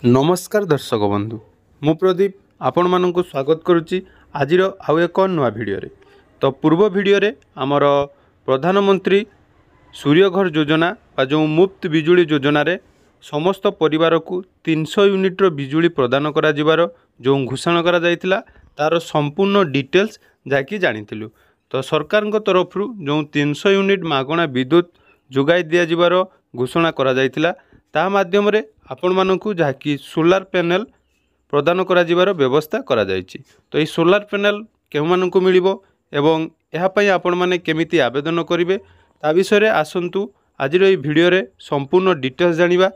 नमस्कार दर्शक बंधु मु प्रदीप आपण मानक स्वागत करुच्ची आज आउ एक नुआ भिडियो तो पूर्व भिडियो आमर प्रधानमंत्री सूर्यघर योजना जो मुफ्त बिजुली योजना रे समस्त परिवार को 300 यूनिट्र बिजुली प्रदान करा जिवार जो घोषणा करा जायतिला तार संपूर्ण डिटेल्स जाकि जानिथिलु। तो सरकार तरफ जो 300 यूनिट मागणा विद्युत जोगाई दिया जिवार घोषणा करा जायतिला ता माध्यम रे आपण मानकु जहाँकि सोलार पैनल प्रदान करा जिवार व्यवस्था करा जायछि। तो ये सोलार पैनल केउ मानकु मिलिबो एवं एहा पई आपण माने केमिति आवेदन करिवे ता विषय आसंतु आज ये भिडियो रे संपूर्ण डिटेल्स जानिबा।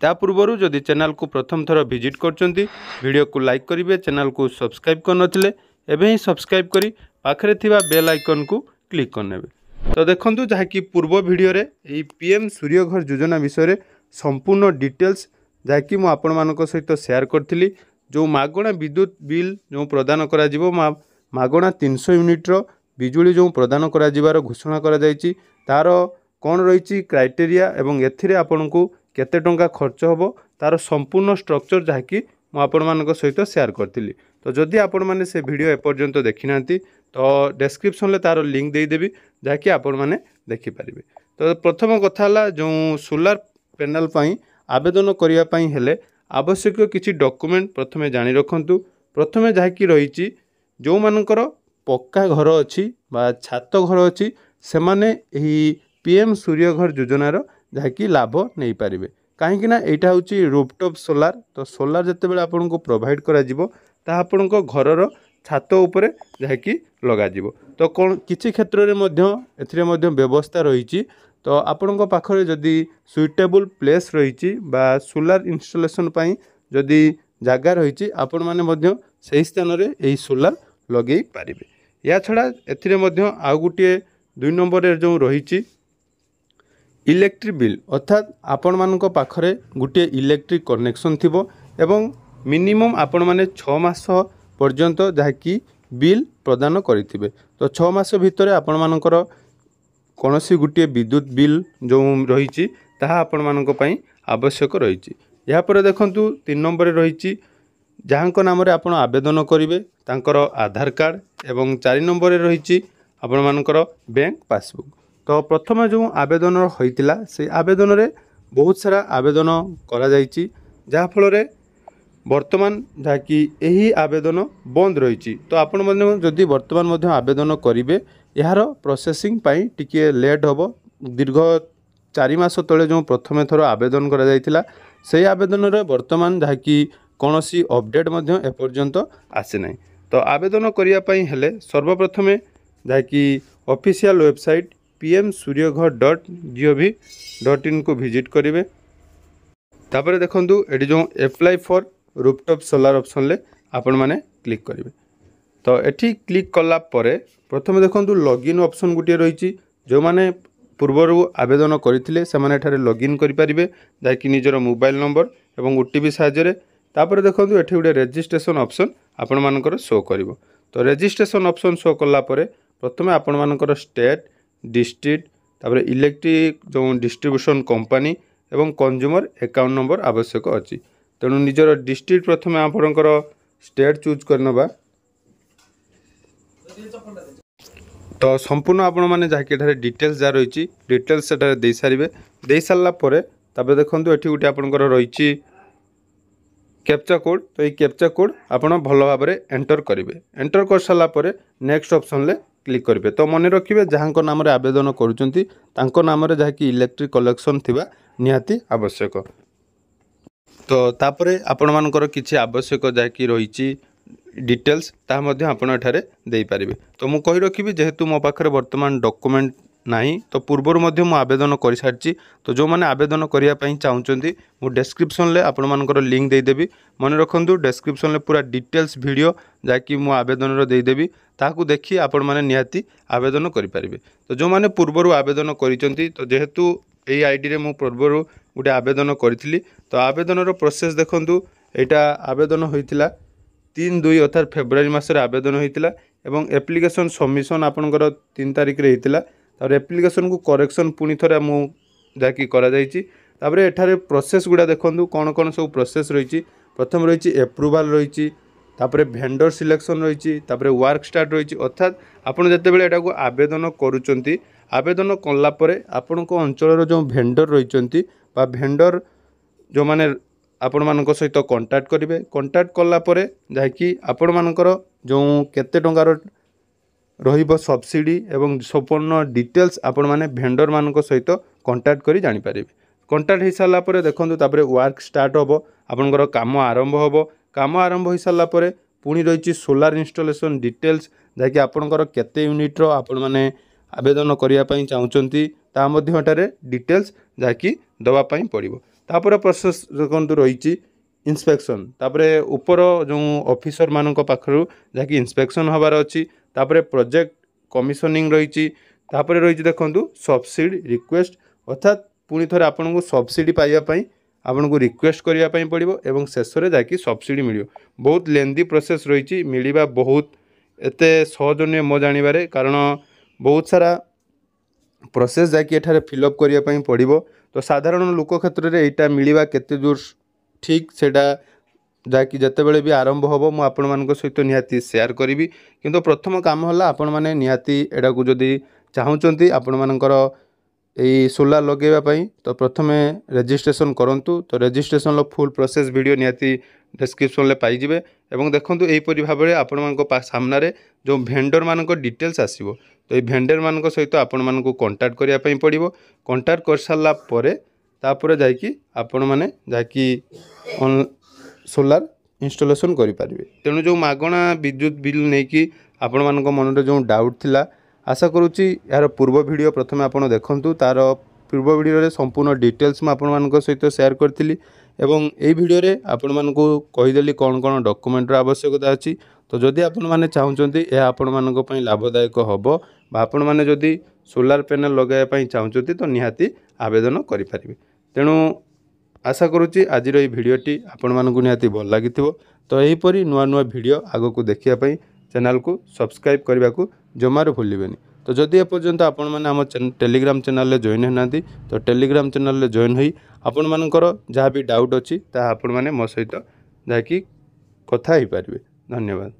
ता पूर्वरु जदि चैनल को प्रथम थर विजिट करचंती वीडियो को लाइक करिवे, चैनल को सब्सक्राइब कर नथिले एबे ही सब्सक्राइब करी पाखरे थिबा बेल आइकन को क्लिक करनेबे। तो देखंतु जहाँकि पूर्व भिडियो रे एई पीएम सूर्यघर योजना विषय रे संपूर्ण डिटेल्स जहाँकि मु आपण मानक सहित शेयर करथिली। जो मागणा विद्युत बिल जो प्रदान करा जिवो मागणा 300 यूनिट्र बिजुली जो प्रदान करा जिवार घोषणा करा जायछि तार कोन रहिछि क्राइटेरिया एवं एथिरे आपनकु केते टंका खर्च होबो तार संपूर्ण स्ट्रक्चर जहाँकि मु आपण मानक सहित शेयर करथिली। तो जदि आपण माने से वीडियो एपर्यंत देखि नांती तो डिस्क्रिप्शन ले तार लिंक देई देबी जहाँकि आपण माने देखि परिबे। तो प्रथम कथा हला जो सोलार पैनल पाई आवेदन करिया पाई हेले आवश्यक किछि डॉक्यूमेंट प्रथमे जानि रखंतु। प्रथमे जहाँकि रहिछि जो मानकर पक्का घर अछि बा छात घर अछि से माने एही पीएम सूर्यघर योजनार जहाँकि लाभ नहीं पारिबे कहीं ना एटा होछि रूफटॉप सोलार। तो सोलार जते बेले आपन को प्रोवाइड करा जिवो ता आपन को घरर छात उपरे जहाँकि लगा जिवो। तो कोन किछि क्षेत्र रे मध्य एथिरे मध्य व्यवस्था रहिछि। तो आपण पाखरे जदि सुइटेबल प्लेस रहिछि बा सोलार इंस्टॉलेशन पाई जदि जागा रहिछि आपण माने मध्य सही स्थान रे एही सोलार लगे पारिबे। या छडा एथिरे मध्य आउ गुटिए 2 नंबर रे जो रहिछि इलेक्ट्रिक बिल अर्थात आपण मानक पाखरे गुटिए इलेक्ट्रिक कनेक्शन थिबो एवं मिनिमम आपण माने 6 मास पर्यंत जहाँकि बिल प्रदान करिथिबे। तो 6 मास भितरे आपण मानकर कौनसी गोटे विद्युत बिल जो रही ताहा आपण मानक पई आवश्यक रही। या पर देखंतु 3 नंबर रही जहाँ नाम रे आपण आवेदन करिवे तांकर आधार कार्ड एवं 4 नंबर रही आपण मानकर बैंक पासबुक। तो प्रथम जो आवेदन होइतिला से आवेदन रे बहुत सारा आवेदन करा जायछि जहाँ फल रे वर्तमान जहाँकि यही आवेदन बंद रही। तो आपण माने जदि वर्तमान मध्य आवेदन करिवे यार प्रोसेसिंग पाई टिके लेट होबो। दीर्घ 4 मास तले जो प्रथम थर आवेदन करा जायतिला से आवेदन रे वर्तमान जहाँकि कौनसी अपडेट मध्य एपर्यंत आसे नहीं। तो आवेदन करिया पाई हेले सर्वप्रथमे जहाँकि ऑफिशियल वेबसाइट pmsuryaghar.gov.in को विजिट करिवे। तापर देखंतु एडी जो apply for rooftop solar option ले आपण माने क्लिक करिवे। तो एठी क्लिक कला परे प्रथम देखंतु लॉगिन ऑप्शन गुटे रही जो माने पूर्वर आवेदन करथिले से माने एठारे लॉगिन करि परिबे जाकि निजर मोबाइल नंबर एवं ओटीपी साहाय्य। तापर देखंतु एठी गुटे रजिस्ट्रेशन ऑप्शन आपण मानकर शो करिवो। तो रजिस्ट्रेशन ऑप्शन शो कला परे प्रथमे आपण मानकर स्टेट डिस्ट्रिक्ट तापर इलेक्ट्रिक जो डिस्ट्रीब्यूशन कंपनी एवं कंज्यूमर अकाउंट नंबर आवश्यक अछि। तेणु निजर डिस्ट्रिक्ट प्रथमे आपणकर स्टेट चूज करनबा। तो संपूर्ण आपण माने जहाँकि डिटेल्स जहाँ रही डिटेल्स से दे सारे दे सारा पर तबे देखो ये गोटे आपंकर रही कैप्चा कोड। तो ये कैप्चा कोड आप भल भाव में एंटर करेंगे। एंटर कर सारापर नेक्स्ट ऑप्शन ले क्लिक करेंगे। तो मन रखिए जहाँ नाम आवेदन कर नाम जहाँकि इलेक्ट्रिक कलेक्शन थिबा निहाती आवश्यक। तो तापरे आपण मानकर किछि आवश्यक जहाँकि रही डिटेल्स ता मध्य आपण एठारे देई पारिबे। तो मु कहि रखिबि जेहेतु मो पाखरे वर्तमान डॉक्यूमेंट नाही तो पूर्वर मध्य मु आवेदन कर सारछि। तो जो माने आवेदन करिया पई चाहुचंती मु डिस्क्रिप्शन ले आपण मानकर लिंक देई देबी। मन रखंतु डिस्क्रिप्शन ले पूरा डिटेल्स वीडियो जाकि मु आवेदन रो देई देबी ताकू देखि आपण माने निहाती आवेदन करि पारिबे। तो जो माने पूर्वर आवेदन करिसंती तो जेहेतु एई आईडी रे मु पूर्वर गुटे आवेदन करथिली तो आवेदन रो प्रोसेस देखंतु एटा आवेदन होइतिला 3/2 अर्थात फेब्रुआरी मासरे आवेदन होइतिला एवं एप्लिकेशन सबमिशन आपनकर 3 तारिख रे होइतिला। और एप्लिकेशन को करेक्शन पुणी थरे मु जाकि करा जायछि तापर एठारे प्रोसेस गुड़ा देखो कौन कौन सब प्रोसेस रही। प्रथम रही एप्रुवाल रही, तापर भेंडर सिलेक्शन रही, तापर वर्क स्टार्ट रही। अर्थात आपड़ जिते बड़े को आवेदन करुँच, आवेदन कलापर आपण अंचल जो भेंडर रही भेंडर जो मैंने आपण मान सहित कंटाक्ट करेंगे। कंटाक्ट कलापर जहाँकि आपण मानकर जो केते टंकार रहिबो सब्सिडी एवं संपूर्ण डिटेल्स आपण माने भेंडर मान सहित कंटाक्ट करी जानि पारिबे। कंटाक्ट हो सारा पर देखो तापर वर्क स्टार्ट हम आपंकर काम आरंभ हम। काम आरंभ हो सारा पर पुणी रही सोलार इंस्टॉलेशन डिटेल्स जहाँकि आपंकर केते यूनिट रो आपण माने आवेदन करने चाहते तारे डिटेल्स जहाँकि दवापाई पड़ो। तापर प्रोसेस देखो रही इंस्पेक्शन, तापर ऊपर जो ऑफिसर मान पाखु जहाँकि इंस्पेक्शन हबार अच्छी। तापर प्रोजेक्ट कमिशनिंग रही, तापर रही देखो सब्सिडी रिक्वेस्ट, अर्थात पुणी थे आपन को सब्सिडी पाइबापी आपन को रिक्वेस्ट करने पड़ो एवं शेष में जाकि सब्सिडी मिल। बहुत लेंदी प्रोसेस रही, मिलवा बहुत एते सहज नुहे मो जानवे, कारण बहुत सारा प्रोसेस जाकि एठारे फिलअप करने पड़ो। तो साधारण लोक क्षेत्र में यहाँ मिलवा केते दूर ठीक सेटा जहाँकि जितेबाला भी आरंभ हम मुझे आपण मान सहित निहाती शेयर करी। किंतु प्रथम काम है आपण मैंने निहाती एटा को जदि चाहूँगी आपण मानकर यही सोलार लगेवाई तो प्रथम रजिस्ट्रेशन करूँ। तो रजिस्ट्रेशन फुल प्रोसेस वीडियो निहाती डिस्क्रिप्शन में पाइबे। एवं देखो यहीपरि भाव में आपण मान सामने जो भेंडर मान डिटेल्स आसो, तो ये भेंडर मान सहित आपण मानक कंटाक्ट करने पड़ो। कंटाक्ट कर सारा तापर जाकि आपण मैंने जहाँकि सोलार इंस्टॉलेशन करें। तेणु जो मागणा विद्युत बिल नहीं कि आपण मानक मन जो डाउट थिला, आशा करुच्ची यार पूर्व वीडियो प्रथम आपड़ देखूँ। तार पूर्व वीडियो संपूर्ण डिटेल्स मैं आपण मान सहित शेयर करी एवं यही वीडियो रे आपण मानकु कहीदेली कौन कौन डॉक्यूमेंट आवश्यकता अच्छी। तो जदि आपण माने चाहूँगी यह आपण मानक पई लाभदायक हम, आपण माने जदि सोलार पैनल लगाइबा चाहूँगी तो निहाती आवेदन करें। तेणु आशा करुच्ची आज भिडटी आपण मानकु निहाती भल लगी। तो यहीपरि नुआ नुआ वीडियो आग को देखापी चैनल को सब्सक्राइब करने को जमार भूलें। तो जदि एपर्यंत आपण मैंने आम टेलीग्राम चैनल में जॉइन होना तो टेलीग्राम चैनल में जॉइन हो आपण मानकर जहाँ भी डाउट अच्छी आपण मैंने मो सहित जहाँकि कथा हो पारे। धन्यवाद।